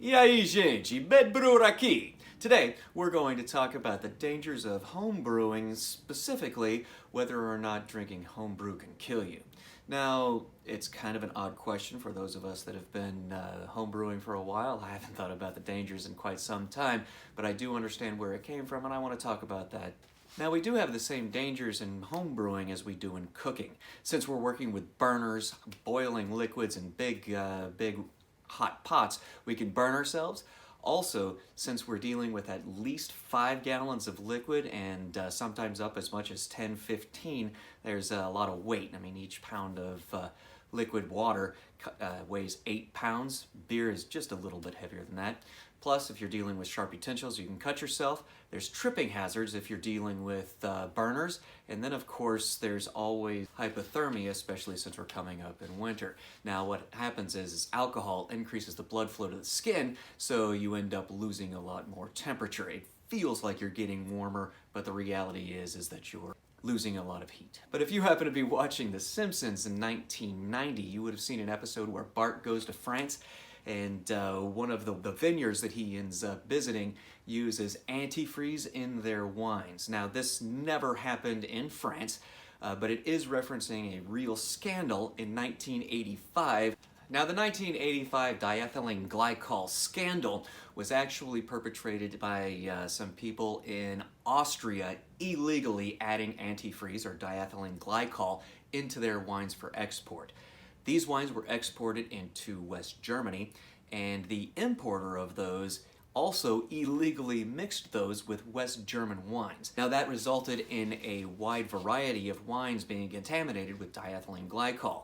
E aí, gente, B.E.D aqui. Today, we're going to talk about the dangers of homebrewing, specifically whether or not drinking homebrew can kill you. Now, it's kind of an odd question for those of us that have been homebrewing for a while. I haven't thought about the dangers in quite some time, but I do understand where it came from, and I want to talk about that. Now, we do have the same dangers in homebrewing as we do in cooking. Since we're working with burners, boiling liquids in big hot pots, we can burn ourselves. Also, since we're dealing with at least 5 gallons of liquid and sometimes up as much as 10, 15, there's a lot of weight. I mean, each pound of liquid water weighs 8 pounds. Beer is just a little bit heavier than that. Plus, if you're dealing with sharp utensils, you can cut yourself. There's tripping hazards if you're dealing with burners. And then, of course, there's always hypothermia, especially since we're coming up in winter. Now, what happens is alcohol increases the blood flow to the skin, so you end up losing a lot more temperature. It feels like you're getting warmer, but the reality is that you're losing a lot of heat. But if you happen to be watching The Simpsons in 1990, you would have seen an episode where Bart goes to France, and one of the vineyards that he ends up visiting uses antifreeze in their wines. Now, this never happened in France, but it is referencing a real scandal in 1985. Now, the 1985 diethylene glycol scandal was actually perpetrated by some people in Austria illegally adding antifreeze or diethylene glycol into their wines for export. These wines were exported into West Germany, and the importer of those also illegally mixed those with West German wines. Now, that resulted in a wide variety of wines being contaminated with diethylene glycol.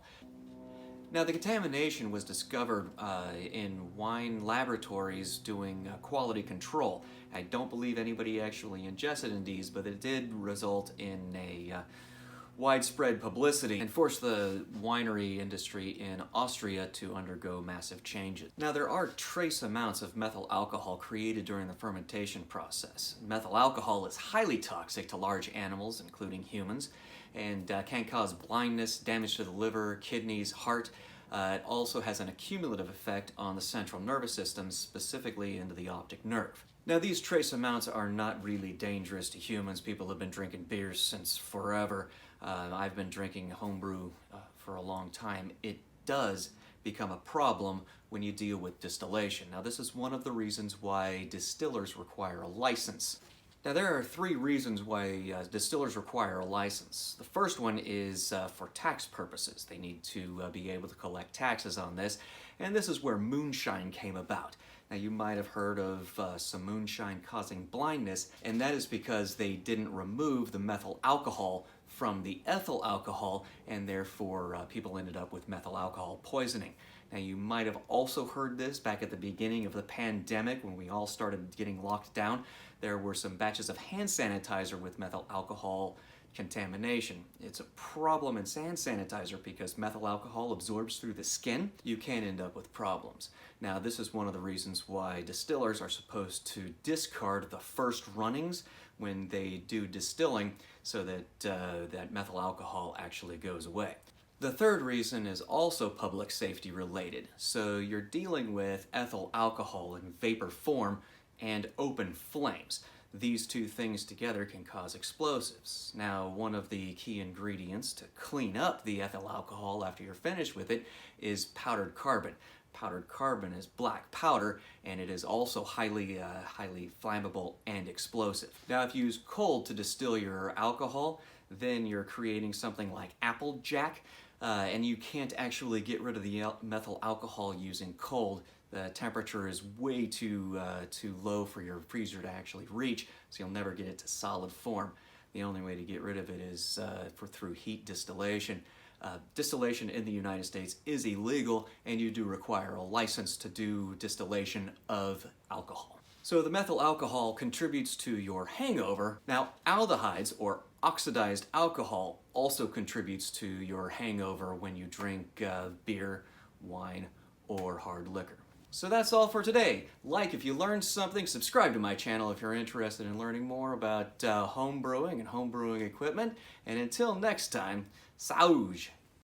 Now, the contamination was discovered in wine laboratories doing quality control. I don't believe anybody actually ingested in these, but it did result in a widespread publicity and forced the winery industry in Austria to undergo massive changes. Now, there are trace amounts of methyl alcohol created during the fermentation process. Methyl alcohol is highly toxic to large animals, including humans, and can cause blindness, damage to the liver, kidneys, heart. It also has an accumulative effect on the central nervous system, specifically into the optic nerve. Now, these trace amounts are not really dangerous to humans. People have been drinking beers since forever. I've been drinking homebrew for a long time. It does become a problem when you deal with distillation. Now, this is one of the reasons why distillers require a license. Now, there are 3 reasons why distillers require a license. The first one is for tax purposes. They need to be able to collect taxes on this, and this is where moonshine came about. Now, you might have heard of some moonshine causing blindness, and that is because they didn't remove the methyl alcohol from the ethyl alcohol, and therefore people ended up with methyl alcohol poisoning. Now, you might have also heard this back at the beginning of the pandemic when we all started getting locked down. There were some batches of hand sanitizer with methyl alcohol contamination. It's a problem in hand sanitizer because methyl alcohol absorbs through the skin. You can end up with problems. Now, this is one of the reasons why distillers are supposed to discard the first runnings when they do distilling so that that methyl alcohol actually goes away. The third reason is also public safety related. So you're dealing with ethyl alcohol in vapor form and open flames. These 2 things together can cause explosives. Now, one of the key ingredients to clean up the ethyl alcohol after you're finished with it is powdered carbon. Powdered carbon is black powder, and it is also highly flammable and explosive. Now, if you use cold to distill your alcohol, then you're creating something like Applejack, and you can't actually get rid of the methyl alcohol using cold. The temperature is way too low for your freezer to actually reach, so you'll never get it to solid form. The only way to get rid of it is through heat distillation. Distillation in the United States is illegal, and you do require a license to do distillation of alcohol. So the methyl alcohol contributes to your hangover. Now, aldehydes, or oxidized alcohol, also contributes to your hangover when you drink beer, wine, or hard liquor. So that's all for today. Like if you learned something, subscribe to my channel if you're interested in learning more about home brewing and home brewing equipment. And until next time, saúde!